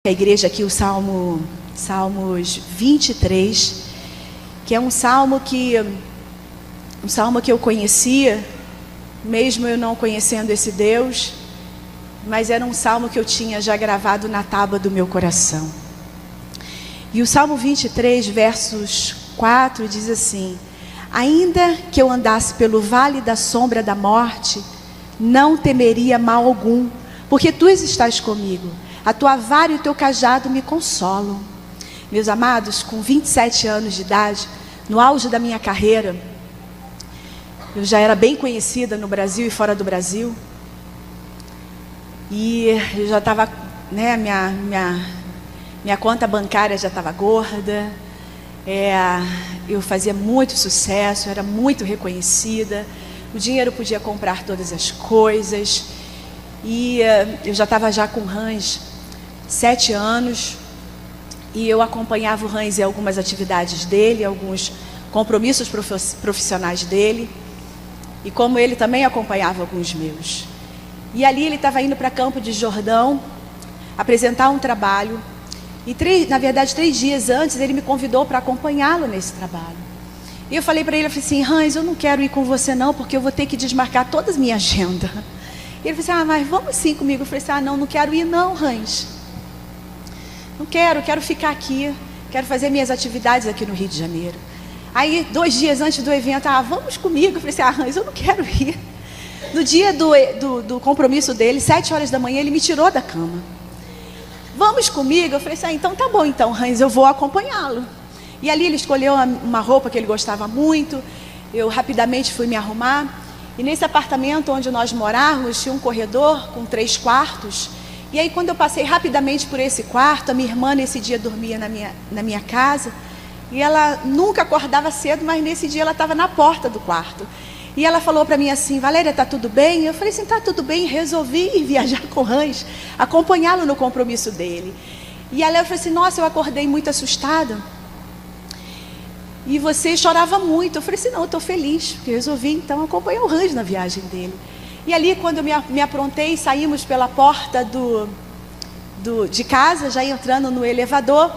A igreja aqui o Salmos 23, que é um salmo que eu conhecia, mesmo eu não conhecendo esse Deus, mas era um salmo que eu tinha já gravado na tábua do meu coração. E o Salmo 23, versos 4, diz assim: ainda que eu andasse pelo vale da sombra da morte, não temeria mal algum, porque tu estás comigo. A tua vara e o teu cajado me consolam. Meus amados, com 27 anos de idade, no auge da minha carreira, eu já era bem conhecida no Brasil e fora do Brasil. E eu já estava, né, minha conta bancária já estava gorda. Eu fazia muito sucesso, era muito reconhecida. O dinheiro podia comprar todas as coisas. E eu já estava já com o Hans 7 anos, e eu acompanhava o Hans em algumas atividades dele, alguns compromissos profissionais dele, e como ele também acompanhava alguns meus. E ali ele estava indo para Campo de Jordão apresentar um trabalho, e 3 dias antes ele me convidou para acompanhá-lo nesse trabalho. E eu falei para ele, eu falei assim: Hans, eu não quero ir com você não, porque eu vou ter que desmarcar toda a minha agenda. E ele falou assim: mas vamos sim comigo. Eu falei assim: não quero ir não, Hans. Não quero ficar aqui, quero fazer minhas atividades aqui no Rio de Janeiro. Aí 2 dias antes do evento, vamos comigo. Eu falei assim: Hans, eu não quero ir. No dia do compromisso dele, 7 horas da manhã, ele me tirou da cama. Vamos comigo? Eu falei assim: então tá bom então, Hans, eu vou acompanhá-lo. E ali ele escolheu uma roupa que ele gostava muito. Eu rapidamente fui me arrumar. E nesse apartamento onde nós morávamos, tinha um corredor com 3 quartos. E aí quando eu passei rapidamente por esse quarto, a minha irmã nesse dia dormia na minha casa. E ela nunca acordava cedo, mas nesse dia ela estava na porta do quarto. E ela falou para mim assim: Valéria, tá tudo bem? Eu falei assim: tá tudo bem. Resolvi ir viajar com o Hans, acompanhá-lo no compromisso dele. E ela falou assim: nossa, eu acordei muito assustada. E você chorava muito. Eu falei assim: não, eu estou feliz, porque eu resolvi então acompanhar o Hans na viagem dele. E ali quando eu me aprontei, saímos pela porta de casa, já entrando no elevador.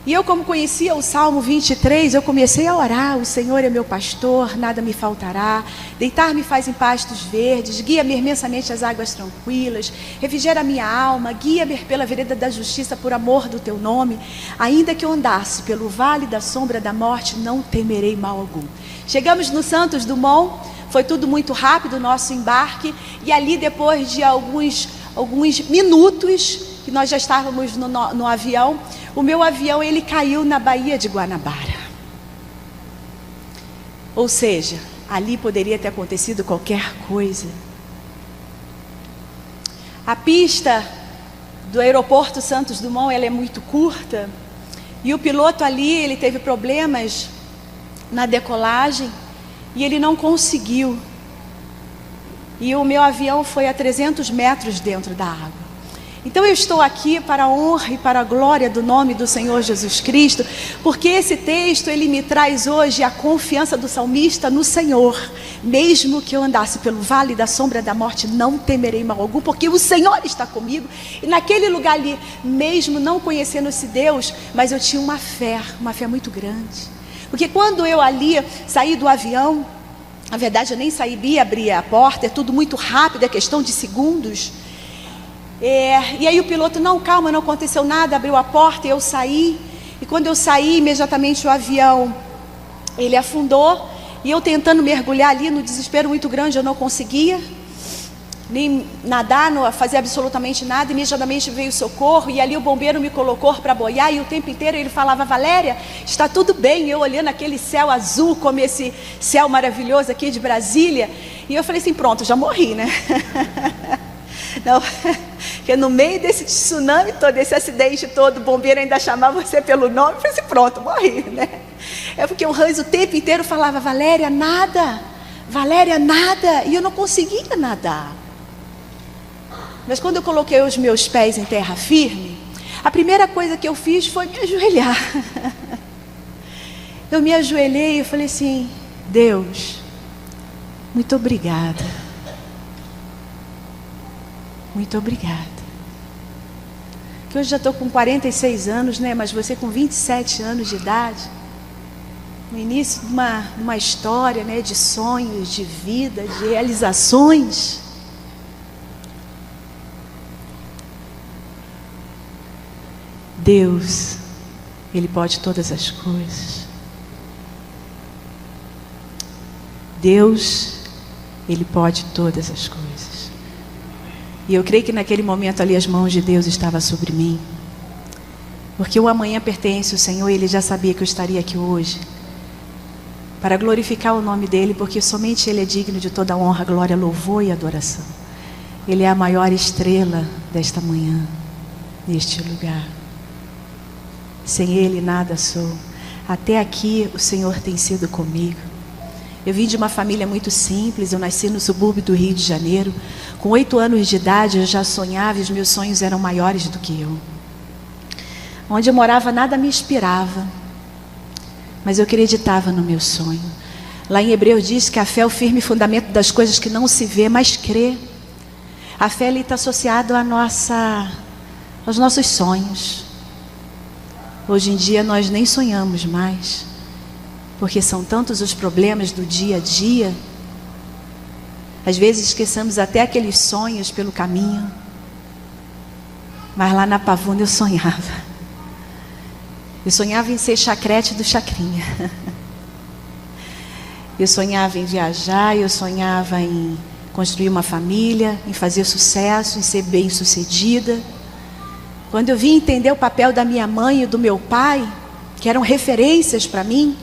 E eu, como conhecia o Salmo 23, eu comecei a orar: o Senhor é meu pastor, nada me faltará. Deitar-me faz em pastos verdes, guia-me imensamente às águas tranquilas. Refrigera a minha alma, guia-me pela vereda da justiça por amor do teu nome. Ainda que eu andasse pelo vale da sombra da morte, não temerei mal algum. Chegamos no Santos Dumont, foi tudo muito rápido o nosso embarque. E ali, depois de alguns minutos que nós já estávamos no avião, o meu avião ele caiu na Baía de Guanabara. Ou seja, ali poderia ter acontecido qualquer coisa. A pista do aeroporto Santos Dumont ela é muito curta, e o piloto ali ele teve problemas na decolagem e ele não conseguiu. E o meu avião foi a 300 metros dentro da água. Então eu estou aqui para a honra e para a glória do nome do Senhor Jesus Cristo, porque esse texto ele me traz hoje a confiança do salmista no Senhor. Mesmo que eu andasse pelo vale da sombra da morte, não temerei mal algum, porque o Senhor está comigo. E naquele lugar ali, mesmo não conhecendo esse Deus, mas eu tinha uma fé muito grande. Porque quando eu ali saí do avião, na verdade eu nem saí, abri a porta, é tudo muito rápido, é questão de segundos. E aí o piloto: não, calma, não aconteceu nada, abriu a porta e eu saí. E quando eu saí, imediatamente o avião ele afundou. E eu tentando mergulhar ali, no desespero muito grande, eu não conseguia nem nadar, não fazer absolutamente nada. Imediatamente veio o socorro, e ali o bombeiro me colocou para boiar. E o tempo inteiro ele falava: Valéria, está tudo bem. Eu olhando aquele céu azul, como esse céu maravilhoso aqui de Brasília. E eu falei assim: pronto, já morri, né? Não, porque no meio desse tsunami todo, desse acidente todo, o bombeiro ainda chamava você pelo nome. Eu falei assim: pronto, morri, né? É porque o Hans o tempo inteiro falava: Valéria, nada, Valéria, nada. E eu não conseguia nadar. Mas quando eu coloquei os meus pés em terra firme, a primeira coisa que eu fiz foi me ajoelhar. Eu me ajoelhei e falei assim: Deus, muito obrigada. Muito obrigada. que hoje já estou com 46 anos, né? Mas você com 27 anos de idade, no início de uma história, né? De sonhos, de vida, de realizações. Deus, Ele pode todas as coisas. Deus, Ele pode todas as coisas. E eu creio que naquele momento ali as mãos de Deus estavam sobre mim. Porque o amanhã pertence ao Senhor e Ele já sabia que eu estaria aqui hoje. Para glorificar o nome dEle, porque somente Ele é digno de toda honra, glória, louvor e adoração. Ele é a maior estrela desta manhã, neste lugar. Sem Ele nada sou. Até aqui o Senhor tem sido comigo. Eu vim de uma família muito simples, eu nasci no subúrbio do Rio de Janeiro. Com 8 anos de idade eu já sonhava e os meus sonhos eram maiores do que eu. Onde eu morava nada me inspirava, mas eu acreditava no meu sonho. Lá em Hebreus diz que a fé é o firme fundamento das coisas que não se vê, mas crê. A fé está associada aos nossos sonhos. Hoje em dia nós nem sonhamos mais, porque são tantos os problemas do dia a dia. Às vezes esquecemos até aqueles sonhos pelo caminho. Mas lá na Pavuna eu sonhava. Eu sonhava em ser chacrete do Chacrinha. Eu sonhava em viajar, eu sonhava em construir uma família, em fazer sucesso, em ser bem-sucedida. Quando eu vim entender o papel da minha mãe e do meu pai, que eram referências para mim,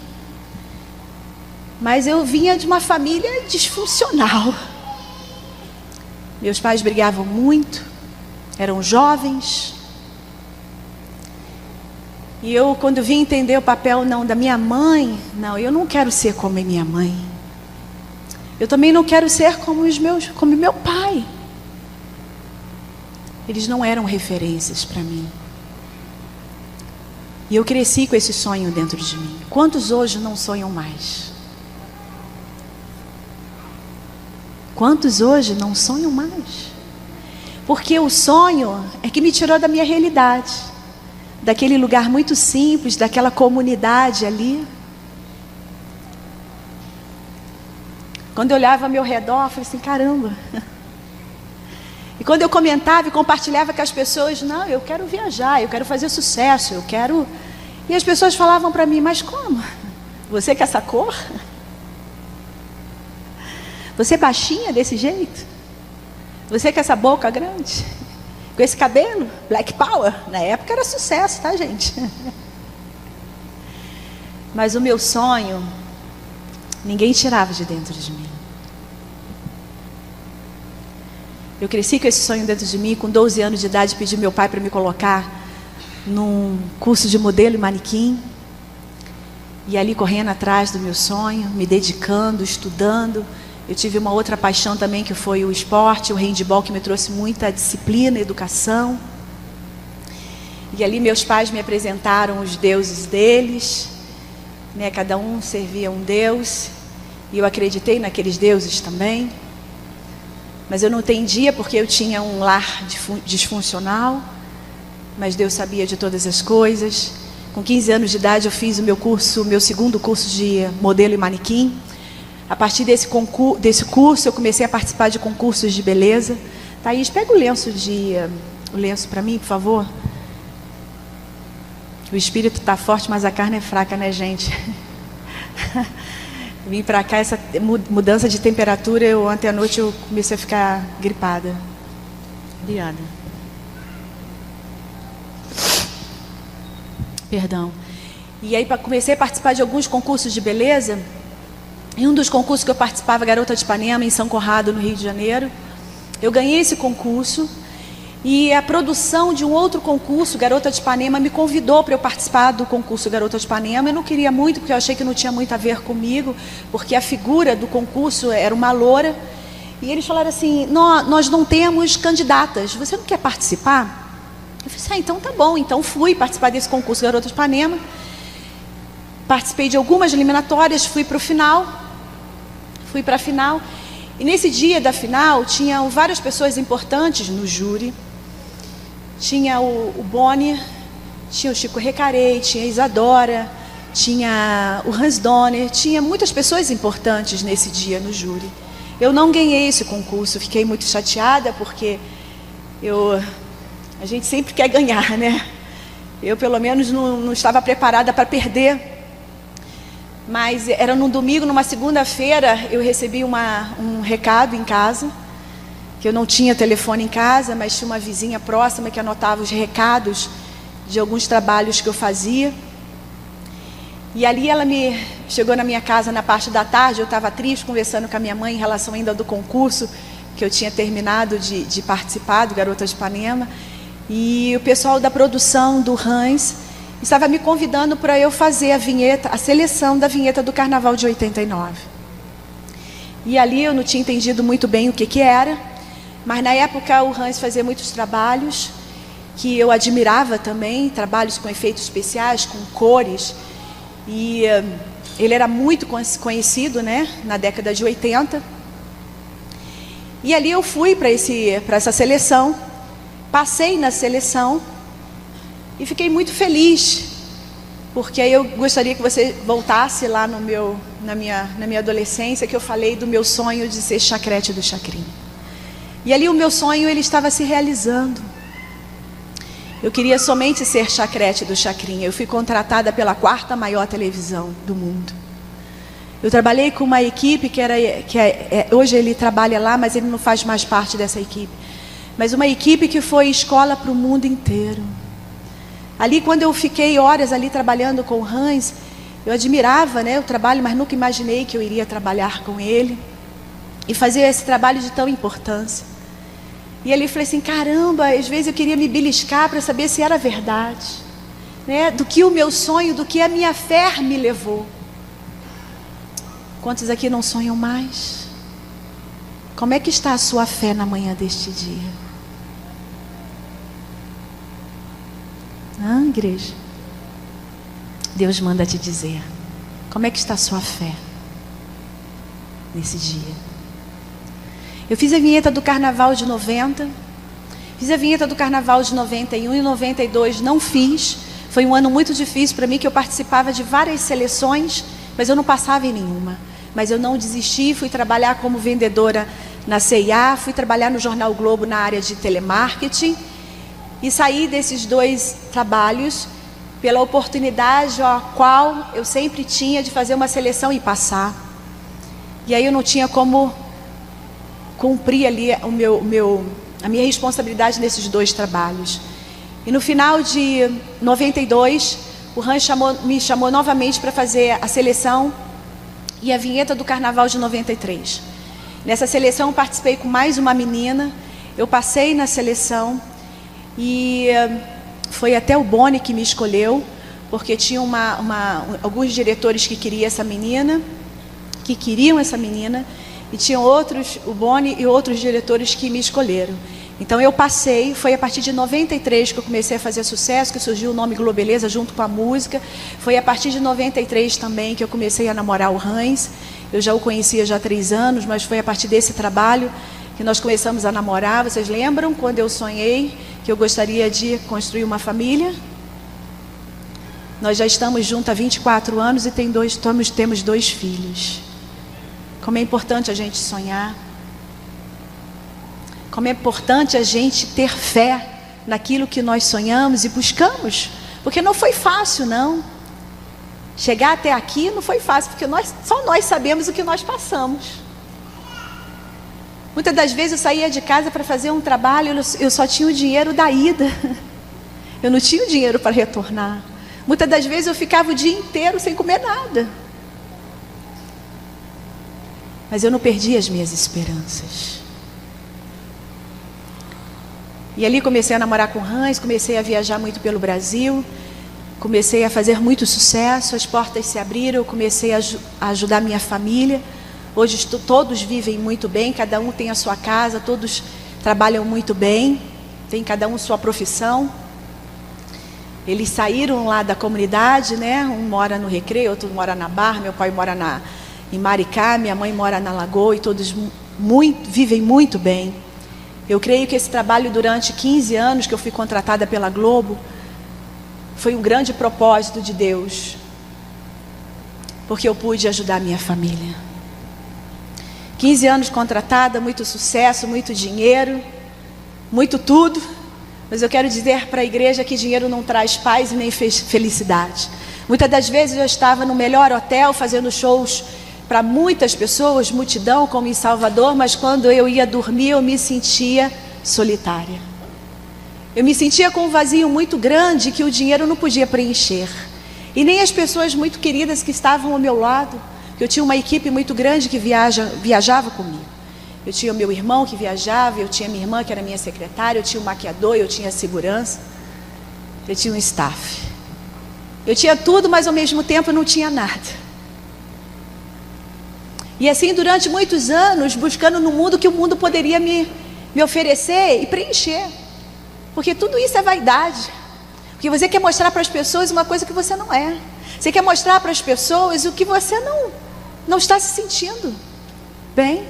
mas eu vinha de uma família disfuncional. Meus pais brigavam muito, eram jovens. E eu, quando vim entender o papel da minha mãe, eu não quero ser como a minha mãe. Eu também não quero ser como meu pai. Eles não eram referências para mim. E eu cresci com esse sonho dentro de mim. Quantos hoje não sonham mais? Quantos hoje não sonham mais? Porque o sonho é que me tirou da minha realidade. Daquele lugar muito simples, daquela comunidade ali. Quando eu olhava ao meu redor, eu falei assim, caramba. E quando eu comentava e compartilhava com as pessoas, não, eu quero viajar, eu quero fazer sucesso, eu quero... E as pessoas falavam para mim, mas como? Você com essa cor? Você é baixinha desse jeito? Você com essa boca grande? Com esse cabelo? Black Power? Na época era sucesso, tá, gente? Mas o meu sonho, ninguém tirava de dentro de mim. Eu cresci com esse sonho dentro de mim. Com 12 anos de idade pedi meu pai para me colocar num curso de modelo e manequim. E ali correndo atrás do meu sonho, me dedicando, estudando. Eu tive uma outra paixão também, que foi o esporte, o handebol, que me trouxe muita disciplina, educação. E ali meus pais me apresentaram os deuses deles, né? Cada um servia um deus, e eu acreditei naqueles deuses também. Mas eu não entendia porque eu tinha um lar disfuncional, mas Deus sabia de todas as coisas. Com 15 anos de idade eu fiz o meu segundo curso de modelo e manequim. A partir desse curso eu comecei a participar de concursos de beleza. Thaís, pega o lenço para mim, por favor. O espírito está forte, mas a carne é fraca, né, gente? Vim para cá, essa mudança de temperatura, ontem à noite eu comecei a ficar gripada. Obrigada. Perdão. E aí comecei a participar de alguns concursos de beleza. Em um dos concursos que eu participava, Garota de Ipanema, em São Conrado, no Rio de Janeiro, eu ganhei esse concurso. E a produção de um outro concurso, Garota de Ipanema, me convidou para eu participar do concurso Garota de Ipanema. Eu não queria muito, porque eu achei que não tinha muito a ver comigo, porque a figura do concurso era uma loura. E eles falaram assim, nós não temos candidatas, você não quer participar? Eu falei, então tá bom. Então fui participar desse concurso Garota de Ipanema. Participei de algumas eliminatórias, fui para a final. E nesse dia da final, tinham várias pessoas importantes no júri. tinha o Boni, tinha o Chico Recarey, tinha a Isadora, tinha o Hans Donner, tinha muitas pessoas importantes nesse dia no júri. Eu não ganhei esse concurso, fiquei muito chateada, porque a gente sempre quer ganhar, né? Eu, pelo menos, não estava preparada para perder. Mas era num domingo, numa segunda-feira, eu recebi um recado em casa, que eu não tinha telefone em casa, mas tinha uma vizinha próxima que anotava os recados de alguns trabalhos que eu fazia. E ali ela chegou na minha casa na parte da tarde. Eu estava triste, conversando com a minha mãe em relação ainda do concurso que eu tinha terminado de participar, do Garota de Ipanema. E o pessoal da produção do Hans estava me convidando para eu fazer a seleção da vinheta do Carnaval de 89. E ali eu não tinha entendido muito bem o que era, mas na época o Hans fazia muitos trabalhos que eu admirava também, trabalhos com efeitos especiais, com cores, e ele era muito conhecido, né, na década de 80. E ali eu fui para essa seleção, passei na seleção e fiquei muito feliz, porque aí eu gostaria que você voltasse lá na minha adolescência, que eu falei do meu sonho de ser chacrete do Chacrinha. E ali o meu sonho, ele estava se realizando. Eu queria somente ser chacrete do Chacrinha. Eu fui contratada pela 4ª maior televisão do mundo. Eu trabalhei com uma equipe hoje ele trabalha lá, mas ele não faz mais parte dessa equipe. Mas uma equipe que foi escola para o mundo inteiro. Ali, quando eu fiquei horas ali trabalhando com o Hans, eu admirava, né, o trabalho, mas nunca imaginei que eu iria trabalhar com ele e fazer esse trabalho de tão importância. E ele falou assim, caramba, às vezes eu queria me beliscar para saber se era verdade, né, do que o meu sonho, do que a minha fé me levou. Quantos aqui não sonham mais? Como é que está a sua fé na manhã deste dia? Igreja? Deus manda te dizer, como é que está a sua fé nesse dia? Eu fiz a vinheta do Carnaval de 90, fiz a vinheta do Carnaval de 91 e 92 não fiz. Foi um ano muito difícil para mim, que eu participava de várias seleções, mas eu não passava em nenhuma. Mas eu não desisti, fui trabalhar como vendedora na C&A, fui trabalhar no Jornal Globo na área de telemarketing e saí desses 2 trabalhos pela oportunidade a qual eu sempre tinha de fazer uma seleção e passar. E aí eu não tinha como cumprir ali a minha responsabilidade nesses 2 trabalhos. E no final de 92, o Hans me chamou novamente para fazer a seleção e a vinheta do Carnaval de 93. Nessa seleção eu participei com mais uma menina, eu passei na seleção e foi até o Boni que me escolheu, porque tinha alguns diretores que queriam essa menina, e tinham outros, o Boni e outros diretores que me escolheram. Então eu passei, foi a partir de 93 que eu comecei a fazer sucesso, que surgiu o nome Globeleza junto com a música. Foi a partir de 93 também que eu comecei a namorar o Hans. Eu já o conhecia já há 3 anos, mas foi a partir desse trabalho que nós começamos a namorar. Vocês lembram quando eu sonhei que eu gostaria de construir uma família? Nós já estamos juntos há 24 anos e temos 2 filhos. Como é importante a gente sonhar. Como é importante a gente ter fé naquilo que nós sonhamos e buscamos. Porque não foi fácil, não. Chegar até aqui não foi fácil, porque só nós sabemos o que nós passamos. Muitas das vezes eu saía de casa para fazer um trabalho, eu só tinha o dinheiro da ida. Eu não tinha o dinheiro para retornar. Muitas das vezes eu ficava o dia inteiro sem comer nada. Mas eu não perdi as minhas esperanças. E ali comecei a namorar com o Hans, comecei a viajar muito pelo Brasil, comecei a fazer muito sucesso, as portas se abriram, eu comecei a ajudar minha família. Hoje todos vivem muito bem, cada um tem a sua casa, todos trabalham muito bem, tem cada um sua profissão. Eles saíram lá da comunidade, né? Um mora no Recreio, outro mora na Barra, meu pai mora em Maricá, minha mãe mora na Lagoa, e todos vivem muito bem. Eu creio que esse trabalho durante 15 anos que eu fui contratada pela Globo foi um grande propósito de Deus, porque eu pude ajudar a minha família. 15 anos contratada, muito sucesso, muito dinheiro, muito tudo. Mas eu quero dizer para a igreja que dinheiro não traz paz e nem felicidade. Muitas das vezes eu estava no melhor hotel fazendo shows para muitas pessoas, multidão, como em Salvador, mas quando eu ia dormir eu me sentia solitária. Eu me sentia com um vazio muito grande que o dinheiro não podia preencher. E nem as pessoas muito queridas que estavam ao meu lado. Eu tinha uma equipe muito grande que viajava comigo. Eu tinha o meu irmão que viajava, eu tinha minha irmã que era minha secretária, eu tinha um maquiador, eu tinha segurança, eu tinha um staff. Eu tinha tudo, mas ao mesmo tempo eu não tinha nada. E assim durante muitos anos, buscando no mundo que o mundo poderia me oferecer e preencher. Porque tudo isso é vaidade. Porque você quer mostrar para as pessoas uma coisa que você não é. Você quer mostrar para as pessoas o que você não está se sentindo bem.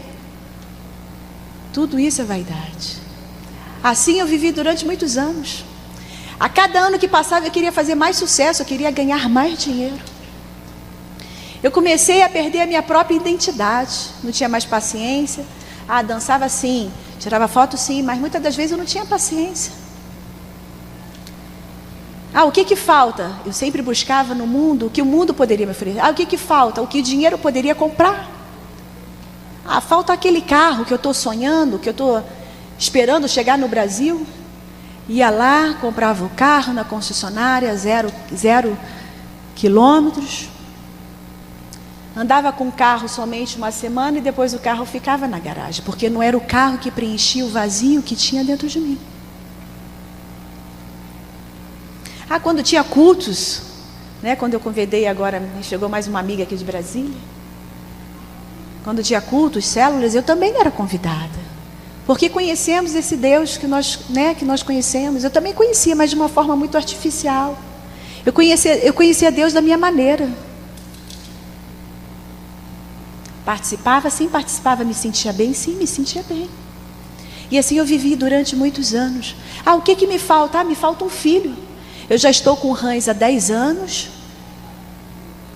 Tudo isso é vaidade. Assim eu vivi durante muitos anos. A cada ano que passava eu queria fazer mais sucesso, eu queria ganhar mais dinheiro. Eu comecei a perder a minha própria identidade. Não tinha mais paciência. Dançava sim, tirava foto sim, mas muitas das vezes eu não tinha paciência. O que falta? Eu sempre buscava no mundo o que o mundo poderia me oferecer. O que falta? O que o dinheiro poderia comprar. Falta aquele carro que eu estou sonhando, que eu estou esperando chegar no Brasil. Ia lá, comprava o carro na concessionária, 0 quilômetros. Andava com o carro somente uma semana e depois o carro ficava na garagem, porque não era o carro que preenchia o vazio que tinha dentro de mim. Quando tinha cultos, né, quando eu convidei agora, chegou mais uma amiga aqui de Brasília. Quando tinha cultos, células, eu também era convidada. Porque conhecemos esse Deus que nós conhecemos. Eu também conhecia, mas de uma forma muito artificial. Eu conhecia Deus da minha maneira. Participava, sim, participava. Me sentia bem, sim, me sentia bem. E assim eu vivi durante muitos anos. O que me falta? Me falta um filho. Eu já estou com o Hans há 10 anos.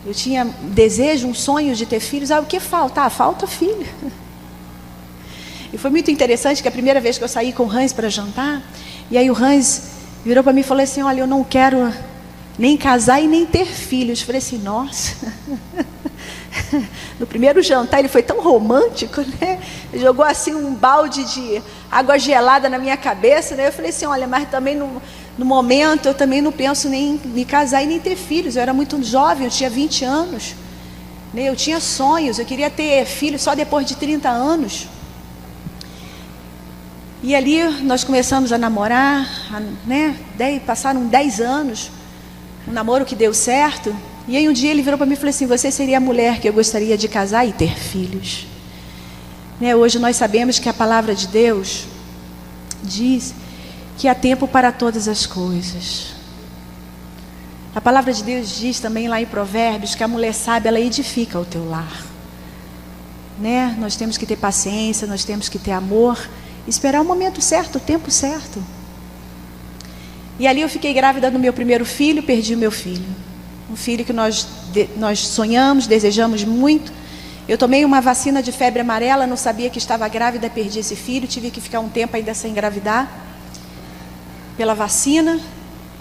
Eu tinha desejo, um sonho de ter filhos. O que falta? Falta filho. E foi muito interessante que a primeira vez que eu saí com o Hans para jantar, e aí o Hans virou para mim e falou assim: olha, eu não quero nem casar e nem ter filhos. Eu falei assim, nossa. No primeiro jantar ele foi tão romântico, né? Ele jogou assim um balde de água gelada na minha cabeça, né? Eu falei assim, olha, mas também no momento eu também não penso nem me casar e nem ter filhos. Eu era muito jovem, eu tinha 20 anos, né? Eu tinha sonhos, eu queria ter filhos só depois de 30 anos. E ali nós começamos a namorar, né? Passaram 10 anos, um namoro que deu certo. E aí um dia ele virou para mim e falou assim: você seria a mulher que eu gostaria de casar e ter filhos, né? Hoje nós sabemos que a palavra de Deus diz que há tempo para todas as coisas. A palavra de Deus diz também lá em Provérbios que a mulher sábia, ela edifica o teu lar, né? Nós temos que ter paciência, nós temos que ter amor, esperar o momento certo, o tempo certo. E ali eu fiquei grávida do meu primeiro filho, perdi o meu filho. Um filho que nós sonhamos, desejamos muito. Eu tomei uma vacina de febre amarela, não sabia que estava grávida, perdi esse filho. Tive que ficar um tempo ainda sem engravidar pela vacina.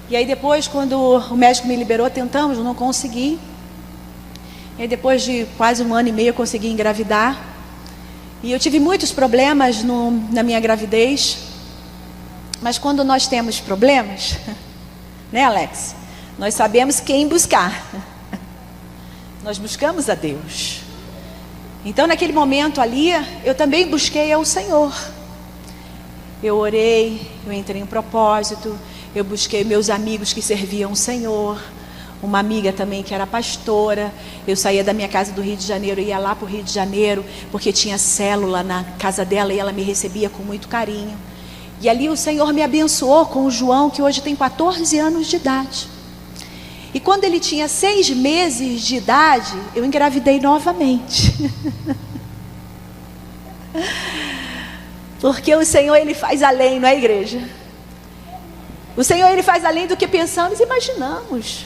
E aí depois, quando o médico me liberou, tentamos, não consegui. E aí depois de quase 1 ano e meio eu consegui engravidar. E eu tive muitos problemas na minha gravidez. Mas quando nós temos problemas, né, Alex? Nós sabemos quem buscar. Nós buscamos a Deus. Então naquele momento ali, eu também busquei ao Senhor. Eu orei, eu entrei em propósito, eu busquei meus amigos que serviam o Senhor. Uma amiga também que era pastora. Eu saía da minha casa do Rio de Janeiro, ia lá para o Rio de Janeiro, porque tinha célula na casa dela e ela me recebia com muito carinho. E ali o Senhor me abençoou com o João, que hoje tem 14 anos de idade. E quando ele tinha 6 meses de idade, eu engravidei novamente. Porque o Senhor, Ele faz além, não é, igreja? O Senhor, Ele faz além do que pensamos e imaginamos.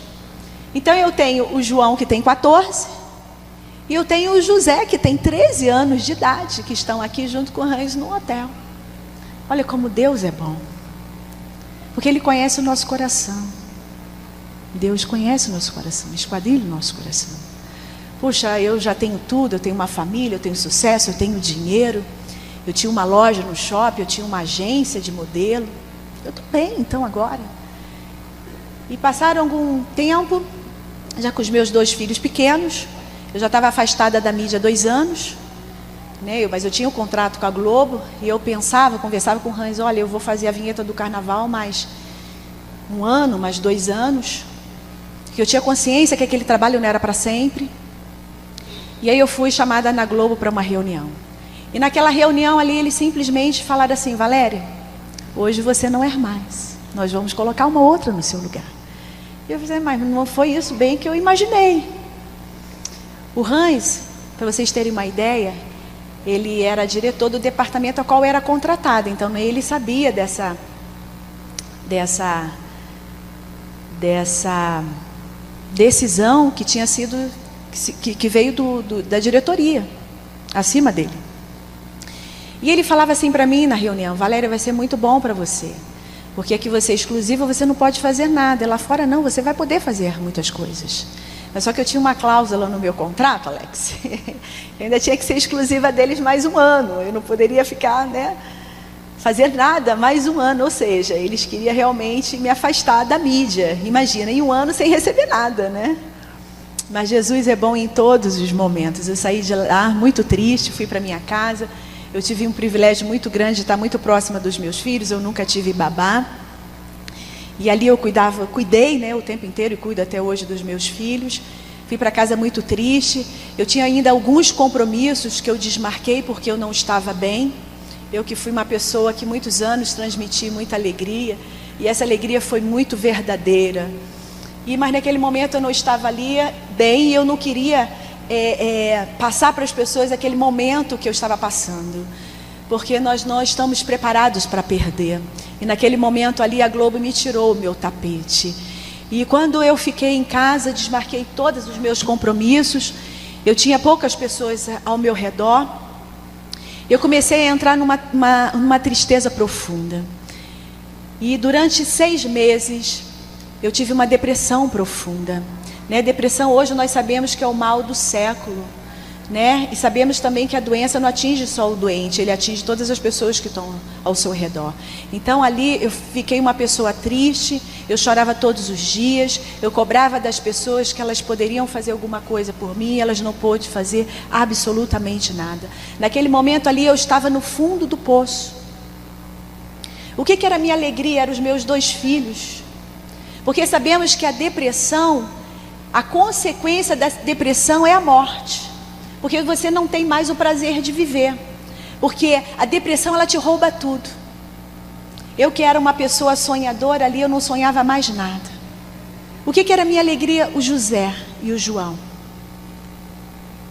Então eu tenho o João, que tem 14, e eu tenho o José, que tem 13 anos de idade, que estão aqui junto com o Hans no hotel. Olha como Deus é bom. Porque Ele conhece o nosso coração. Deus conhece o nosso coração, esquadrilha o nosso coração. Puxa, eu já tenho tudo, eu tenho uma família, eu tenho sucesso, eu tenho dinheiro. Eu tinha uma loja no shopping, eu tinha uma agência de modelo. Eu estou bem, então, agora. E passaram algum tempo, já com os meus 2 filhos pequenos. Eu já estava afastada da mídia há 2 anos, né? Mas eu tinha um contrato com a Globo. E eu pensava, conversava com o Hans, olha, eu vou fazer a vinheta do carnaval mais 1 ano, mais 2 anos. Porque eu tinha consciência que aquele trabalho não era para sempre. E aí eu fui chamada na Globo para uma reunião. E naquela reunião ali, eles simplesmente falaram assim, Valéria, hoje você não é mais. Nós vamos colocar uma outra no seu lugar. E eu falei, mas não foi isso bem que eu imaginei. O Hans, para vocês terem uma ideia, ele era diretor do departamento ao qual era contratado. Então ele sabia dessa decisão que tinha sido, que veio da diretoria, acima dele. E ele falava assim para mim na reunião, Valéria, vai ser muito bom para você, porque aqui você é exclusiva, você não pode fazer nada, lá fora não, você vai poder fazer muitas coisas. Mas só que eu tinha uma cláusula no meu contrato, Alex, eu ainda tinha que ser exclusiva deles mais 1 ano, eu não poderia ficar, né, fazer nada mais 1 ano, ou seja, eles queriam realmente me afastar da mídia, imagina, em 1 ano sem receber nada, né? Mas Jesus é bom em todos os momentos. Eu saí de lá muito triste, fui para minha casa. Eu tive um privilégio muito grande de estar muito próxima dos meus filhos. Eu nunca tive babá. E ali eu cuidei, né, o tempo inteiro e cuido até hoje dos meus filhos. Fui para casa muito triste. Eu tinha ainda alguns compromissos que eu desmarquei porque eu não estava bem. Eu que fui uma pessoa que muitos anos transmiti muita alegria. E essa alegria foi muito verdadeira. Mas naquele momento eu não estava ali bem e eu não queria passar para as pessoas aquele momento que eu estava passando, porque nós não estamos preparados para perder. E naquele momento ali a Globo me tirou o meu tapete. E quando eu fiquei em casa, desmarquei todos os meus compromissos, eu tinha poucas pessoas ao meu redor, eu comecei a entrar numa tristeza profunda. E durante 6 meses... eu tive uma depressão profunda, né? Depressão hoje nós sabemos que é o mal do século, né? E sabemos também que a doença não atinge só o doente, ele atinge todas as pessoas que estão ao seu redor. Então ali eu fiquei uma pessoa triste, eu chorava todos os dias, eu cobrava das pessoas que elas poderiam fazer alguma coisa por mim, elas não pôde fazer absolutamente nada. Naquele momento ali eu estava no fundo do poço. O que era a minha alegria? Eram os meus 2 filhos. Porque sabemos que a depressão, a consequência da depressão é a morte. Porque você não tem mais o prazer de viver. Porque a depressão, ela te rouba tudo. Eu que era uma pessoa sonhadora ali, eu não sonhava mais nada. O que era a minha alegria? O José e o João.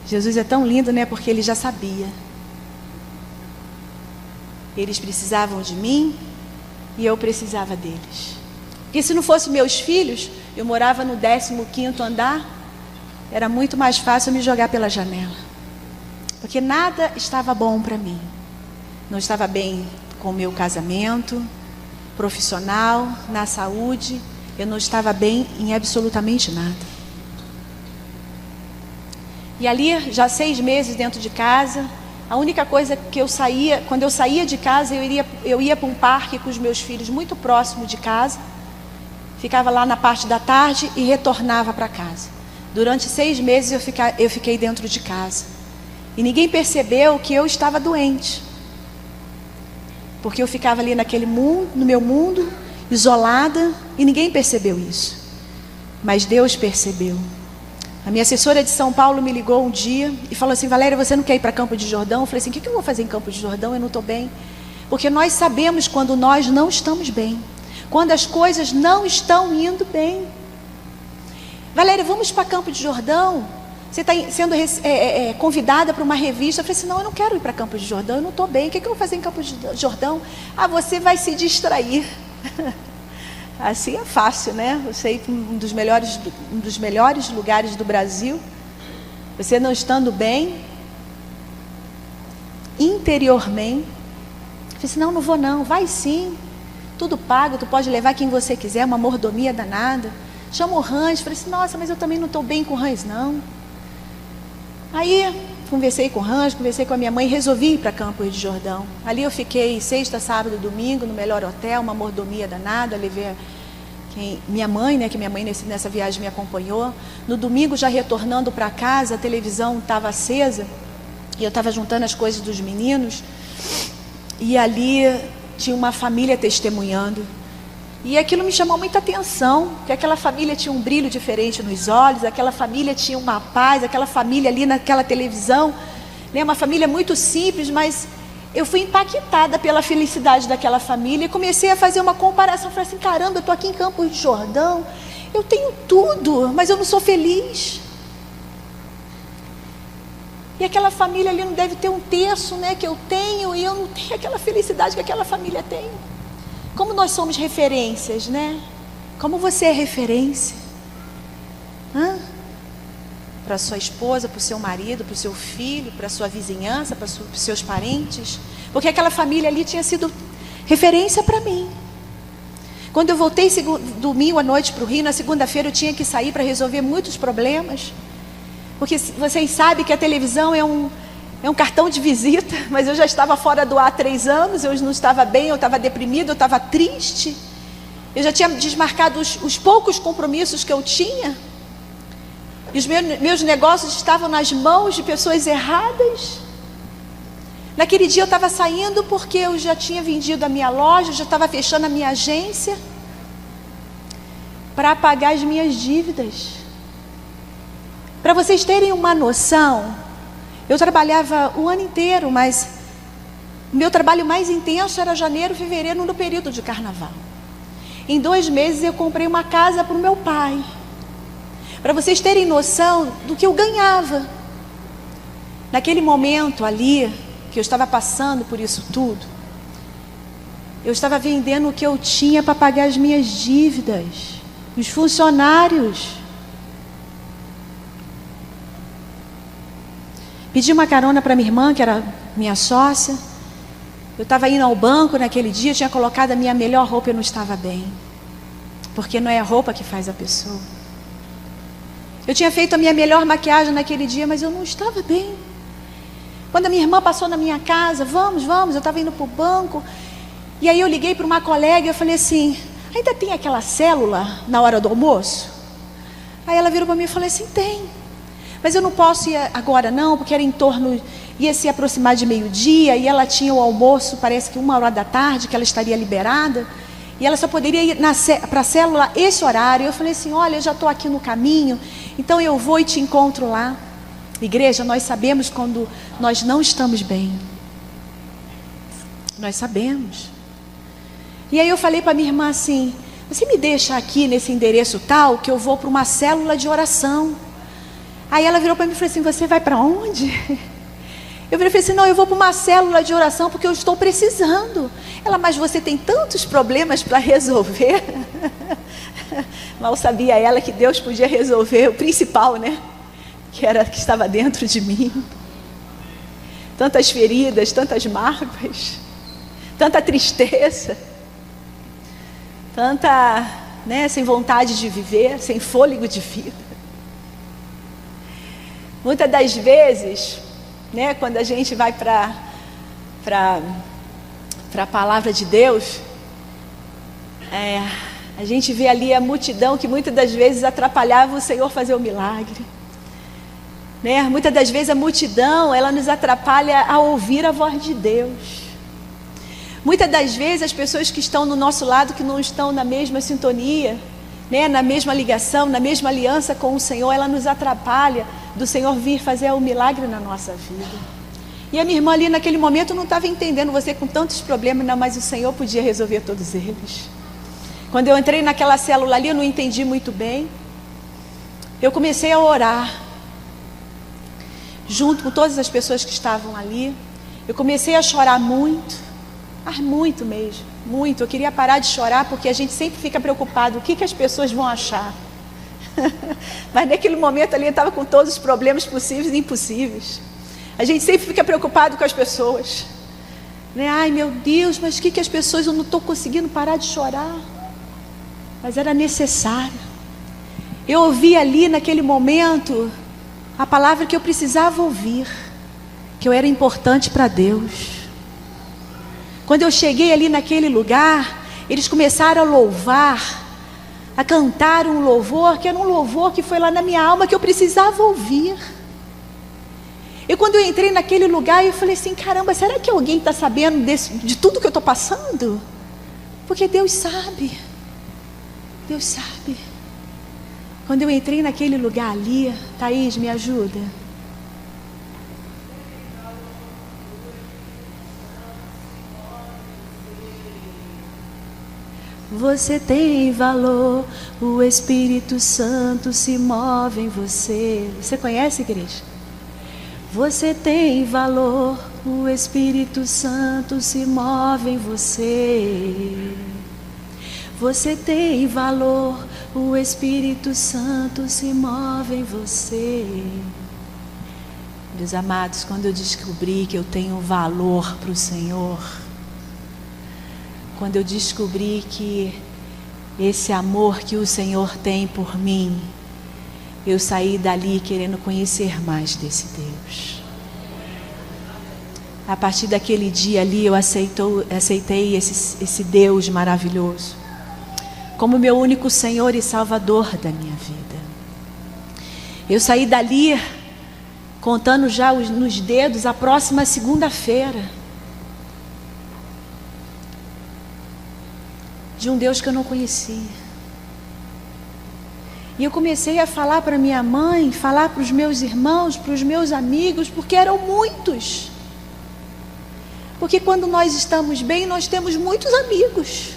Jesus é tão lindo, né? Porque ele já sabia. Eles precisavam de mim e eu precisava deles. Porque se não fossem meus filhos, eu morava no 15º andar, era muito mais fácil me jogar pela janela. Porque nada estava bom para mim. Não estava bem com o meu casamento, profissional, na saúde. Eu não estava bem em absolutamente nada. E ali, já 6 meses dentro de casa, a única coisa que eu saía, quando eu saía de casa, eu ia para um parque com os meus filhos muito próximo de casa. Ficava lá na parte da tarde e retornava para casa. Durante 6 meses eu fiquei dentro de casa. E ninguém percebeu que eu estava doente. Porque eu ficava ali naquele mundo, no meu mundo, isolada, e ninguém percebeu isso. Mas Deus percebeu. A minha assessora de São Paulo me ligou um dia e falou assim, Valéria, você não quer ir para Campo de Jordão? Eu falei assim, o que eu vou fazer em Campo de Jordão? Eu não estou bem. Porque nós sabemos quando nós não estamos bem. Quando as coisas não estão indo bem. Valéria, vamos para Campo de Jordão? Você está sendo convidada para uma revista. Eu falei assim, não, eu não quero ir para Campos do Jordão, eu não estou bem. O que eu vou fazer em Campos do Jordão? Ah, você vai se distrair. Assim é fácil, né? Você ir para um dos melhores lugares do Brasil, você não estando bem, interiormente. Eu falei assim, não vou não. Vai sim, tudo pago, tu pode levar quem você quiser, uma mordomia danada. Chama o Hans. Falei assim, nossa, mas eu também não estou bem com o Hans, não. Aí conversei com o Hans, conversei com a minha mãe, resolvi ir para Campos do Jordão. Ali eu fiquei sexta, sábado, domingo, no melhor hotel, uma mordomia danada, levei minha mãe, né, que minha mãe nessa viagem me acompanhou. No domingo, já retornando para casa, a televisão estava acesa, e eu estava juntando as coisas dos meninos, e ali tinha uma família testemunhando. E aquilo me chamou muita atenção, que aquela família tinha um brilho diferente nos olhos, aquela família tinha uma paz, aquela família ali naquela televisão, né, uma família muito simples, mas eu fui impactada pela felicidade daquela família e comecei a fazer uma comparação. Falei assim, caramba, eu estou aqui em Campos do Jordão, eu tenho tudo, mas eu não sou feliz. E aquela família ali não deve ter um terço, né, que eu tenho, e eu não tenho aquela felicidade que aquela família tem. Como nós somos referências, né? Como você é referência? Para sua esposa, para o seu marido, para o seu filho, para a sua vizinhança, para os seus parentes. Porque aquela família ali tinha sido referência para mim. Quando eu voltei domingo à noite para o Rio, na segunda-feira eu tinha que sair para resolver muitos problemas. Porque vocês sabem que a televisão é um cartão de visita, mas eu já estava fora do ar há 3 anos, eu não estava bem, eu estava deprimida, eu estava triste. Eu já tinha desmarcado os poucos compromissos que eu tinha. E os meus negócios estavam nas mãos de pessoas erradas. Naquele dia eu estava saindo porque eu já tinha vendido a minha loja, eu já estava fechando a minha agência para pagar as minhas dívidas. Para vocês terem uma noção, eu trabalhava o ano inteiro, mas o meu trabalho mais intenso era janeiro, fevereiro, no período de carnaval. Em 2 meses eu comprei uma casa para o meu pai. Para vocês terem noção do que eu ganhava. Naquele momento ali, que eu estava passando por isso tudo, eu estava vendendo o que eu tinha para pagar as minhas dívidas, os funcionários. Pedi uma carona para minha irmã, que era minha sócia. Eu estava indo ao banco naquele dia, tinha colocado a minha melhor roupa, eu não estava bem. Porque não é a roupa que faz a pessoa. Eu tinha feito a minha melhor maquiagem naquele dia, mas eu não estava bem. Quando a minha irmã passou na minha casa, vamos, eu estava indo para o banco. E aí eu liguei para uma colega e eu falei assim, ainda tem aquela célula na hora do almoço? Aí ela virou para mim e falou assim, tem. Mas eu não posso ir agora não, porque era ia se aproximar de meio-dia, e ela tinha o almoço, parece que 1h da tarde, que ela estaria liberada, e ela só poderia ir para a célula esse horário. Eu falei assim, olha, eu já estou aqui no caminho, então eu vou e te encontro lá. Igreja, nós sabemos quando nós não estamos bem. Nós sabemos. E aí eu falei para minha irmã assim, você me deixa aqui nesse endereço tal, que eu vou para uma célula de oração. Aí ela virou para mim e falou assim, você vai para onde? Eu falei assim, não, eu vou para uma célula de oração porque eu estou precisando. Ela, mas você tem tantos problemas para resolver. Mal sabia ela que Deus podia resolver o principal, né? Que estava dentro de mim. Tantas feridas, tantas mágoas, tanta tristeza, tanta, né, sem vontade de viver, sem fôlego de vida. Muitas das vezes, né, quando a gente vai para a palavra de Deus, a gente vê ali a multidão que muitas das vezes atrapalhava o Senhor fazer o milagre. Né? Muitas das vezes a multidão, ela nos atrapalha a ouvir a voz de Deus. Muitas das vezes as pessoas que estão no nosso lado, que não estão na mesma sintonia, né, na mesma ligação, na mesma aliança com o Senhor, ela nos atrapalha do Senhor vir fazer o milagre na nossa vida. E a minha irmã ali naquele momento não estava entendendo, você com tantos problemas, não, mas o Senhor podia resolver todos eles. Quando eu entrei naquela célula ali, eu não entendi muito bem. Eu comecei a orar. junto com todas as pessoas que estavam ali. Eu comecei a chorar muito, mas muito mesmo, muito. Eu queria parar de chorar porque a gente sempre fica preocupado, o que as pessoas vão achar. Mas naquele momento ali eu estava com todos os problemas possíveis e impossíveis. A gente sempre fica preocupado com as pessoas, né? Ai meu Deus, mas o que as pessoas, eu não estou conseguindo parar de chorar. Mas era necessário. Eu ouvi ali naquele momento a palavra que eu precisava ouvir, que eu era importante para Deus. Quando eu cheguei ali naquele lugar, eles começaram a louvar, a cantar um louvor, que era um louvor que foi lá na minha alma, que eu precisava ouvir. E quando eu entrei naquele lugar, eu falei assim, caramba, será que alguém está sabendo de tudo que eu estou passando? Porque Deus sabe. Deus sabe. Quando eu entrei naquele lugar ali, Thaís, me ajuda. Você tem valor, o Espírito Santo se move em você. Você conhece, igreja? Você tem valor, o Espírito Santo se move em você. Você tem valor, o Espírito Santo se move em você. Meus amados, quando eu descobri que eu tenho valor para o Senhor, quando eu descobri que esse amor que o Senhor tem por mim, eu saí dali querendo conhecer mais desse Deus. A partir daquele dia ali eu aceitei esse Deus maravilhoso como meu único Senhor e Salvador da minha vida. Eu saí dali contando já nos dedos a próxima segunda-feira, de um Deus que eu não conhecia. E eu comecei a falar para minha mãe, falar para os meus irmãos, para os meus amigos, porque eram muitos. Porque quando nós estamos bem, nós temos muitos amigos.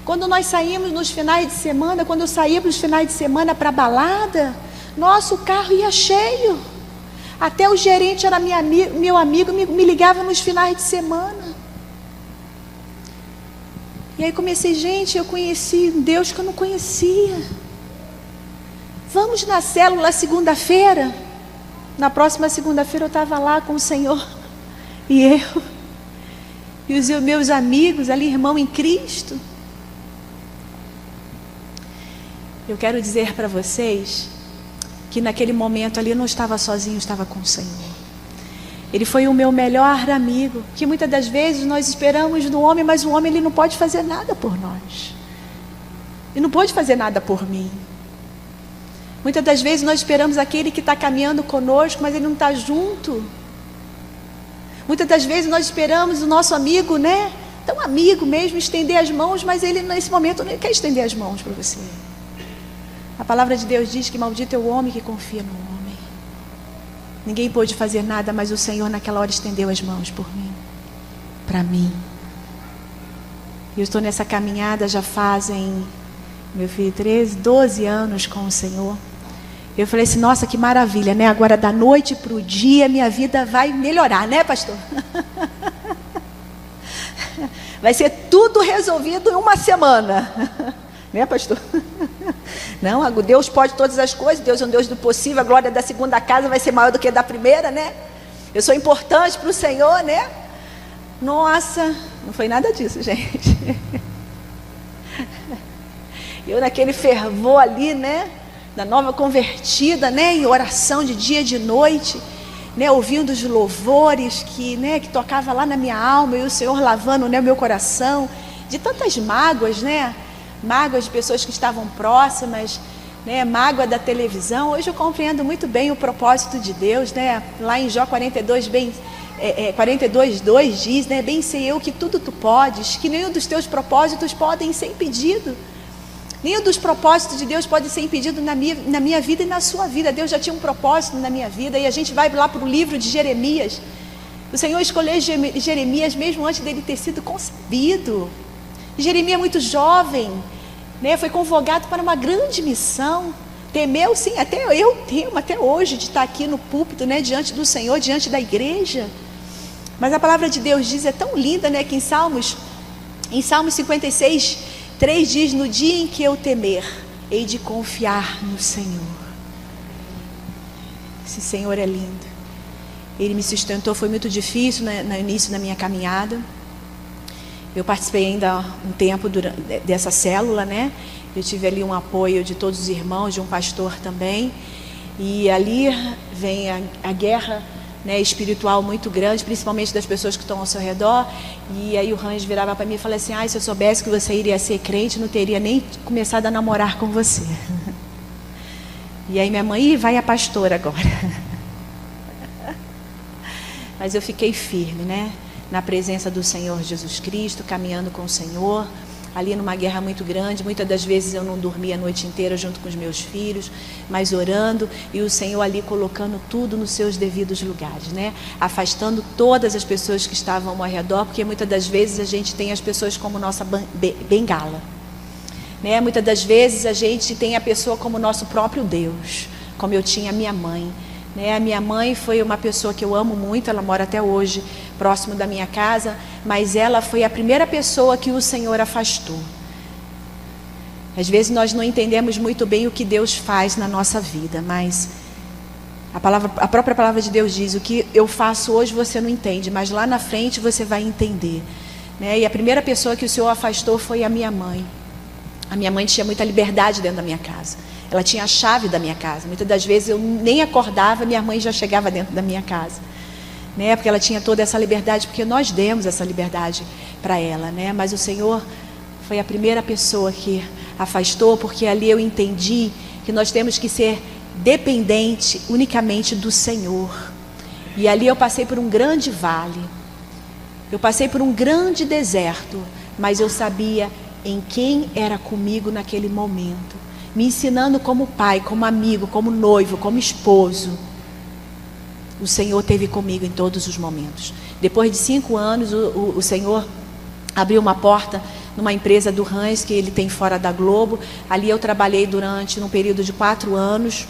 Quando nós saímos nos finais de semana, quando eu saía para os finais de semana para a balada, nosso carro ia cheio. Até o gerente era meu amigo, me ligava nos finais de semana. E aí comecei, gente, eu conheci um Deus que eu não conhecia. Vamos na célula segunda-feira. Na próxima segunda-feira eu estava lá com o Senhor. E eu. E os meus amigos ali, irmão em Cristo. Eu quero dizer para vocês que naquele momento ali eu não estava sozinho, eu estava com o Senhor. Ele foi o meu melhor amigo, que muitas das vezes nós esperamos do homem, mas o homem ele não pode fazer nada por nós. Ele não pode fazer nada por mim. Muitas das vezes nós esperamos aquele que está caminhando conosco, mas ele não está junto. Muitas das vezes nós esperamos o nosso amigo, né? Tão amigo mesmo, estender as mãos, mas ele nesse momento não quer estender as mãos para você. A palavra de Deus diz que maldito é o homem que confia no homem. Ninguém pôde fazer nada, mas o Senhor naquela hora estendeu as mãos por mim, para mim. Eu estou nessa caminhada já fazem, meu filho, 12 anos com o Senhor. Eu falei assim, nossa, que maravilha, né? Agora da noite para o dia minha vida vai melhorar, né, pastor? Vai ser tudo resolvido em uma semana. Né, pastor? Não, Deus pode todas as coisas, Deus é um Deus do possível, a glória da segunda casa vai ser maior do que a da primeira, né? Eu sou importante para o Senhor, né? Nossa, não foi nada disso, gente. Eu naquele fervor ali, né? Da nova convertida, né? Em oração de dia e de noite, né? Ouvindo os louvores que tocava lá na minha alma, e o Senhor lavando, né, o meu coração, de tantas mágoas, né? Mágoas de pessoas que estavam próximas, né? Mágoa da televisão. Hoje eu compreendo muito bem o propósito de Deus, né? Lá em Jó 42:2 diz, né? Bem sei eu que tudo tu podes, que nenhum dos teus propósitos podem ser impedido. Nenhum dos propósitos de Deus pode ser impedido na minha vida e na sua vida. Deus já tinha um propósito na minha vida. E a gente vai lá para o livro de Jeremias. O Senhor escolheu Jeremias mesmo antes dele ter sido concebido. Jeremias muito jovem, né, foi convocado para uma grande missão, Temeu, sim, até eu temo até hoje de estar aqui no púlpito, né, diante do Senhor, diante da igreja. Mas a palavra de Deus diz, é tão linda, né, que em Salmos 56, 3 diz: no dia em que eu temer, hei de confiar no Senhor. Esse Senhor é lindo. Ele me sustentou, foi muito difícil no início da minha caminhada. Eu participei ainda um tempo dessa célula, né? Eu tive ali um apoio de todos os irmãos, de um pastor também. E ali vem a guerra, né, espiritual muito grande, principalmente das pessoas que estão ao seu redor. E aí o Hans virava para mim e falava assim: se eu soubesse que você iria ser crente, não teria nem começado a namorar com você. E aí minha mãe, vai a pastora agora. Mas eu fiquei firme, né? Na presença do Senhor Jesus Cristo, caminhando com o Senhor, ali numa guerra muito grande. Muitas das vezes eu não dormia a noite inteira junto com os meus filhos, mas orando, e o Senhor ali colocando tudo nos seus devidos lugares, né? Afastando todas as pessoas que estavam ao redor, porque muitas das vezes a gente tem as pessoas como nossa bengala, né? Muitas das vezes a gente tem a pessoa como nosso próprio Deus, como eu tinha a minha mãe. A minha mãe foi uma pessoa que eu amo muito, ela mora até hoje próximo da minha casa, mas ela foi a primeira pessoa que o Senhor afastou. Às vezes nós não entendemos muito bem o que Deus faz na nossa vida, mas a própria palavra de Deus diz: o que eu faço hoje você não entende, mas lá na frente você vai entender, né? E a primeira pessoa que o Senhor afastou foi a minha mãe. A minha mãe tinha muita liberdade dentro da minha casa. Ela tinha a chave da minha casa. Muitas das vezes eu nem acordava, minha mãe já chegava dentro da minha casa, né? Porque ela tinha toda essa liberdade, porque nós demos essa liberdade para ela, né? Mas o Senhor foi a primeira pessoa que afastou, porque ali eu entendi que nós temos que ser dependente unicamente do Senhor. E ali eu passei por um grande vale, eu passei por um grande deserto, mas eu sabia em quem era comigo naquele momento, me ensinando como pai, como amigo, como noivo, como esposo. O Senhor esteve comigo em todos os momentos. Depois de 5 anos, o Senhor abriu uma porta numa empresa do Hans, que ele tem fora da Globo. Ali eu trabalhei durante um período de 4 anos.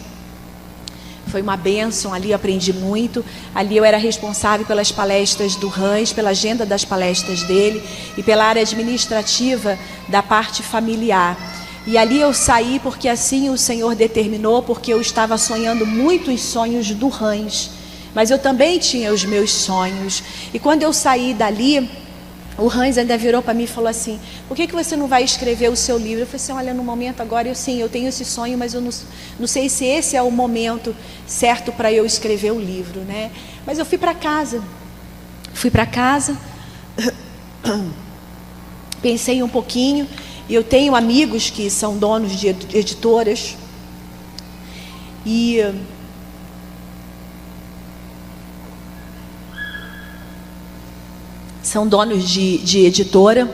Foi uma bênção, ali eu aprendi muito. Ali eu era responsável pelas palestras do Hans, pela agenda das palestras dele e pela área administrativa da parte familiar. E ali eu saí porque assim o Senhor determinou, porque eu estava sonhando muitos sonhos do Hans, mas eu também tinha os meus sonhos. E quando eu saí dali, o Hans ainda virou para mim e falou assim: por que você não vai escrever o seu livro? Eu falei assim: olha, no momento agora, eu tenho esse sonho, mas eu não sei se esse é o momento certo para eu escrever o livro, né? Mas eu fui para casa, pensei um pouquinho. E eu tenho amigos que são donos de editoras, e são donos de editora,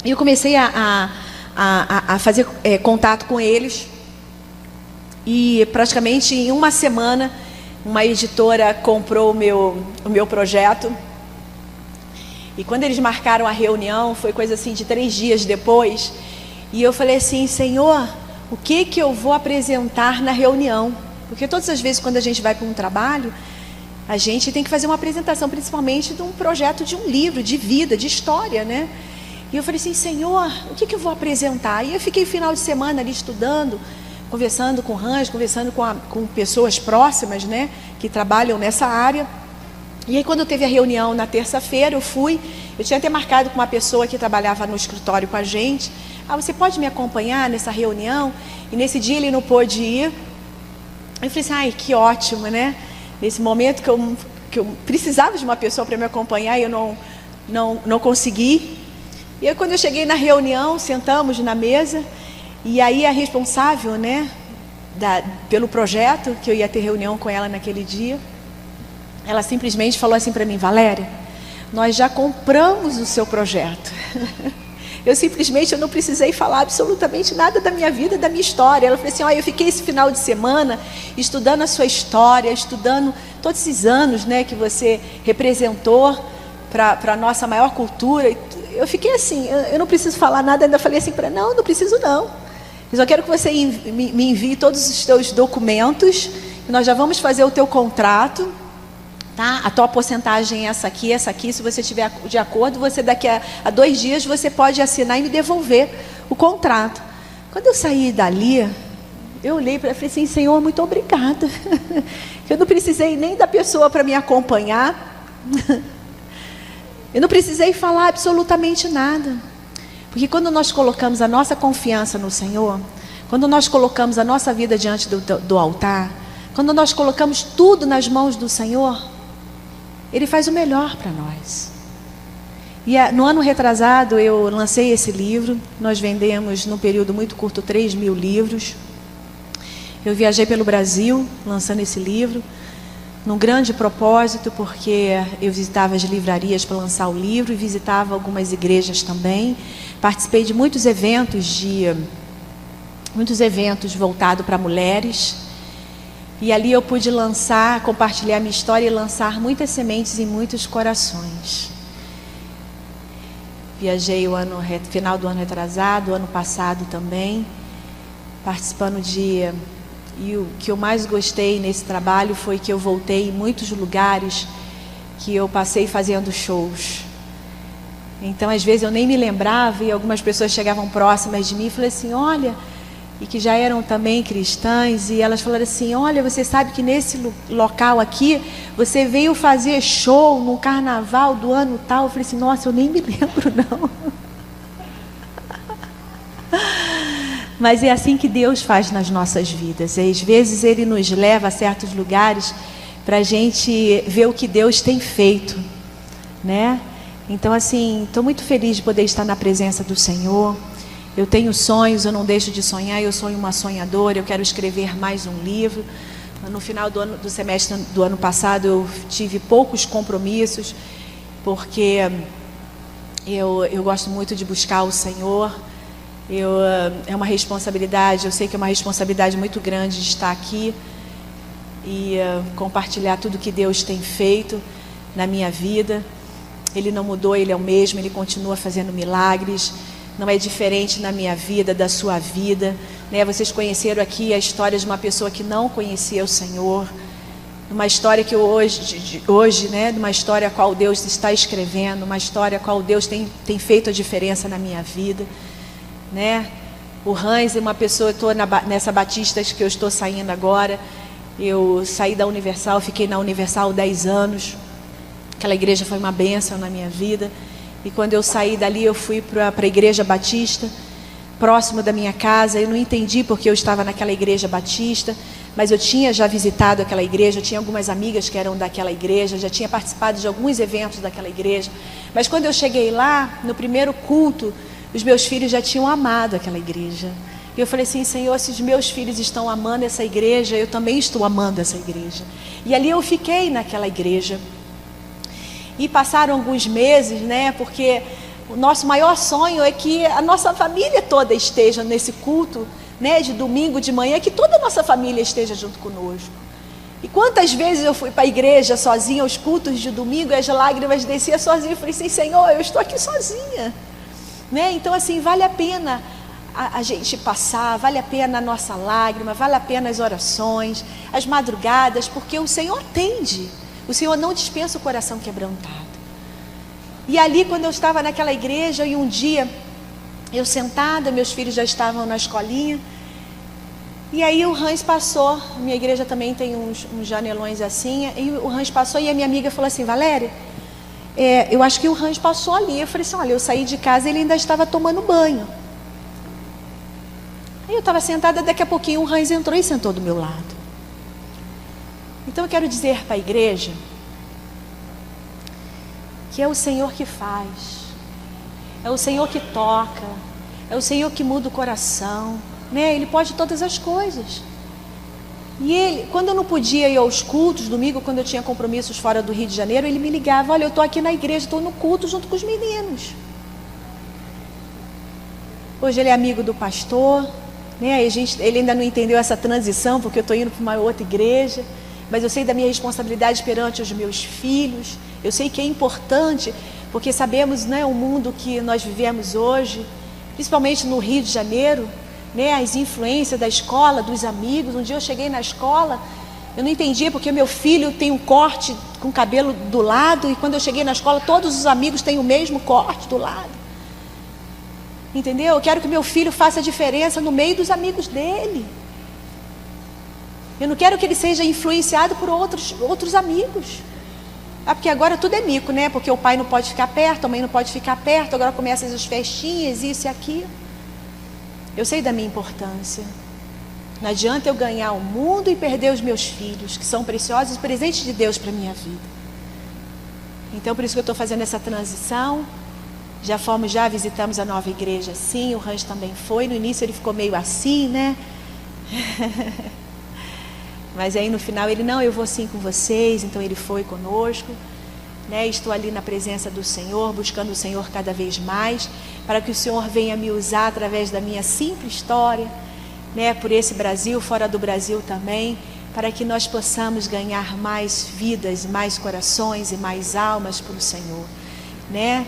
e eu comecei a fazer contato com eles, e praticamente em uma semana uma editora comprou o meu projeto. E quando eles marcaram a reunião, foi coisa assim de 3 dias depois, e eu falei assim: Senhor, o que eu vou apresentar na reunião? Porque todas as vezes quando a gente vai para um trabalho, a gente tem que fazer uma apresentação, principalmente de um projeto, de um livro, de vida, de história, né? E eu falei assim: Senhor, o que eu vou apresentar? E eu fiquei o final de semana ali estudando, conversando com o Hans, conversando com pessoas próximas, né, que trabalham nessa área. E aí quando teve a reunião na terça-feira, eu tinha até marcado com uma pessoa que trabalhava no escritório com a gente: você pode me acompanhar nessa reunião? E nesse dia ele não pôde ir. Eu falei assim: ai, que ótimo, né? Nesse momento que eu precisava de uma pessoa para me acompanhar, e eu não consegui. E aí quando eu cheguei na reunião, sentamos na mesa, e aí a responsável, né, pelo projeto, que eu ia ter reunião com ela naquele dia, ela simplesmente falou assim para mim: Valéria, nós já compramos o seu projeto. Eu não precisei falar absolutamente nada da minha vida, da minha história. Ela falou assim: eu fiquei esse final de semana estudando a sua história, estudando todos esses anos, né, que você representou para a nossa maior cultura. Eu fiquei assim, eu não preciso falar nada. Ainda falei assim para ela: não preciso não. Eu só quero que você me envie todos os teus documentos. E nós já vamos fazer o teu contrato. Tá? A tua porcentagem é essa aqui. Se você estiver de acordo, você daqui a 2 dias você pode assinar e me devolver o contrato. Quando eu saí dali, eu olhei para ele e falei assim: Senhor, muito obrigada. Eu não precisei nem da pessoa para me acompanhar. Eu não precisei falar absolutamente nada. Porque quando nós colocamos a nossa confiança no Senhor, quando nós colocamos a nossa vida diante do altar, quando nós colocamos tudo nas mãos do Senhor, Ele faz o melhor para nós. E no ano retrasado eu lancei esse livro. Nós vendemos num período muito curto 3.000 livros. Eu viajei pelo Brasil lançando esse livro, num grande propósito, porque eu visitava as livrarias para lançar o livro e visitava algumas igrejas também. Participei de muitos eventos voltados para mulheres. E ali eu pude compartilhar minha história e lançar muitas sementes em muitos corações. Viajei final do ano retrasado, ano passado também, participando e o que eu mais gostei nesse trabalho foi que eu voltei em muitos lugares que eu passei fazendo shows. Então, às vezes eu nem me lembrava e algumas pessoas chegavam próximas de mim e falaram assim: olha, e que já eram também cristãs, e elas falaram assim: olha, você sabe que nesse local aqui, você veio fazer show no carnaval do ano tal. Eu falei assim: nossa, eu nem me lembro não. Mas é assim que Deus faz nas nossas vidas. Às vezes Ele nos leva a certos lugares para a gente ver o que Deus tem feito, né? Então, assim, estou muito feliz de poder estar na presença do Senhor. Eu tenho sonhos, eu não deixo de sonhar. Eu sou uma sonhadora, eu quero escrever mais um livro. No final do semestre do ano passado eu tive poucos compromissos, porque eu gosto muito de buscar o Senhor. É uma responsabilidade, eu sei que é uma responsabilidade muito grande de estar aqui e compartilhar tudo que Deus tem feito na minha vida. Ele não mudou, Ele é o mesmo, Ele continua fazendo milagres. Não é diferente na minha vida, da sua vida, né? Vocês conheceram aqui a história de uma pessoa que não conhecia o Senhor, uma história que hoje, né? Uma história a qual Deus está escrevendo, uma história a qual Deus tem feito a diferença na minha vida, né? O Hans é uma pessoa, eu estou nessa Batista que eu estou saindo agora. Eu saí da Universal, fiquei na Universal 10 anos. Aquela igreja foi uma bênção na minha vida. E quando eu saí dali, eu fui para a Igreja Batista, próximo da minha casa. Eu não entendi porque eu estava naquela Igreja Batista, mas eu tinha já visitado aquela igreja, eu tinha algumas amigas que eram daquela igreja, já tinha participado de alguns eventos daquela igreja. Mas quando eu cheguei lá, no primeiro culto, os meus filhos já tinham amado aquela igreja. E eu falei assim: Senhor, se os meus filhos estão amando essa igreja, eu também estou amando essa igreja. E ali eu fiquei naquela igreja. E passaram alguns meses, né? Porque o nosso maior sonho é que a nossa família toda esteja nesse culto, né? De domingo de manhã, que toda a nossa família esteja junto conosco. E quantas vezes eu fui para a igreja sozinha, aos cultos de domingo, e as lágrimas desciam sozinha. Eu falei assim: Senhor, eu estou aqui sozinha, né? Então, assim, vale a pena a gente passar, vale a pena a nossa lágrima, vale a pena as orações, as madrugadas, porque o Senhor atende. O Senhor não dispensa o coração quebrantado. E ali, quando eu estava naquela igreja, e um dia, eu sentada, meus filhos já estavam na escolinha, e aí o Hans passou. Minha igreja também tem uns janelões assim, e o Hans passou, e a minha amiga falou assim: Valéria, eu acho que o Hans passou ali. Eu falei assim: olha, eu saí de casa e ele ainda estava tomando banho. Aí eu estava sentada, daqui a pouquinho o Hans entrou e sentou do meu lado. Então eu quero dizer para a igreja que é o Senhor que faz, é o Senhor que toca, é o Senhor que muda o coração, né? Ele pode todas as coisas. E ele, quando eu não podia ir aos cultos, domingo, quando eu tinha compromissos fora do Rio de Janeiro, ele me ligava: olha, eu estou aqui na igreja, estou no culto junto com os meninos. Hoje ele é amigo do pastor, né? Ele ainda não entendeu essa transição, porque eu estou indo para uma outra igreja. Mas eu sei da minha responsabilidade perante os meus filhos. Eu sei que é importante, porque sabemos, né, o mundo que nós vivemos hoje, principalmente no Rio de Janeiro, né, as influências da escola, dos amigos. Um dia eu cheguei na escola, eu não entendia porque meu filho tem um corte com cabelo do lado, e quando eu cheguei na escola, todos os amigos têm o mesmo corte do lado. Entendeu? Eu quero que meu filho faça diferença no meio dos amigos dele. Eu não quero que ele seja influenciado por outros amigos. Porque agora tudo é mico, né? Porque o pai não pode ficar perto, a mãe não pode ficar perto, agora começam as festinhas, isso e aquilo. Eu sei da minha importância. Não adianta eu ganhar o mundo e perder os meus filhos, que são preciosos, presentes de Deus para a minha vida. Então, por isso que eu estou fazendo essa transição. Já visitamos a nova igreja, sim, o Rancho também foi. No início ele ficou meio assim, né? Mas aí no final ele, não, eu vou sim com vocês. Então ele foi conosco, né? Estou ali na presença do Senhor, buscando o Senhor cada vez mais, para que o Senhor venha me usar através da minha simples história, né? Por esse Brasil, fora do Brasil também, para que nós possamos ganhar mais vidas, mais corações e mais almas para o Senhor, né?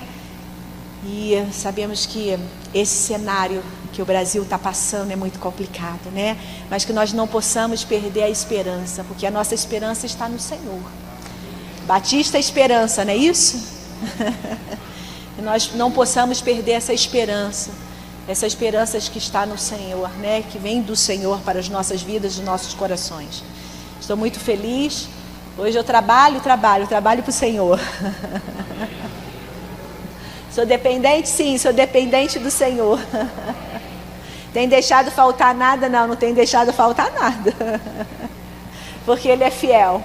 E sabemos que esse cenário que o Brasil está passando é muito complicado, né? Mas que nós não possamos perder a esperança, porque a nossa esperança está no Senhor. Batista Esperança, não é isso? Que nós não possamos perder essa esperança que está no Senhor, né? Que vem do Senhor para as nossas vidas, os nossos corações. Estou muito feliz. Hoje eu trabalho para o Senhor. Sou dependente? Sim, sou dependente do Senhor. Tem deixado faltar nada? Não tem deixado faltar nada. Porque Ele é fiel.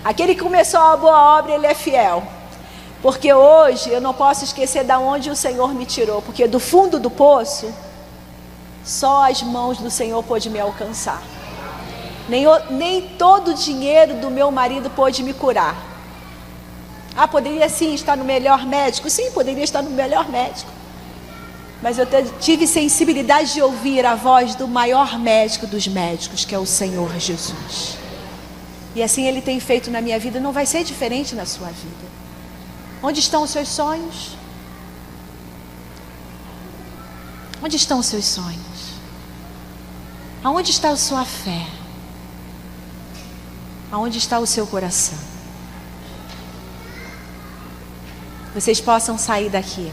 Aquele que começou a boa obra, Ele é fiel. Porque hoje eu não posso esquecer de onde o Senhor me tirou. Porque do fundo do poço, só as mãos do Senhor pôde me alcançar. Nem todo o dinheiro do meu marido pôde me curar. Poderia sim estar no melhor médico? Sim, poderia estar no melhor médico. Mas eu tive sensibilidade de ouvir a voz do maior médico dos médicos, que é o Senhor Jesus. E assim Ele tem feito na minha vida, não vai ser diferente na sua vida. Onde estão os seus sonhos? Onde estão os seus sonhos? Aonde está a sua fé? Aonde está o seu coração? Vocês possam sair daqui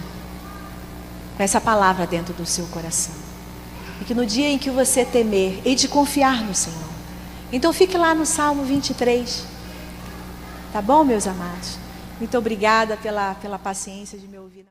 com essa palavra dentro do seu coração. E que no dia em que você temer, e de confiar no Senhor. Então fique lá no Salmo 23. Tá bom, meus amados? Muito obrigada pela paciência de me ouvir.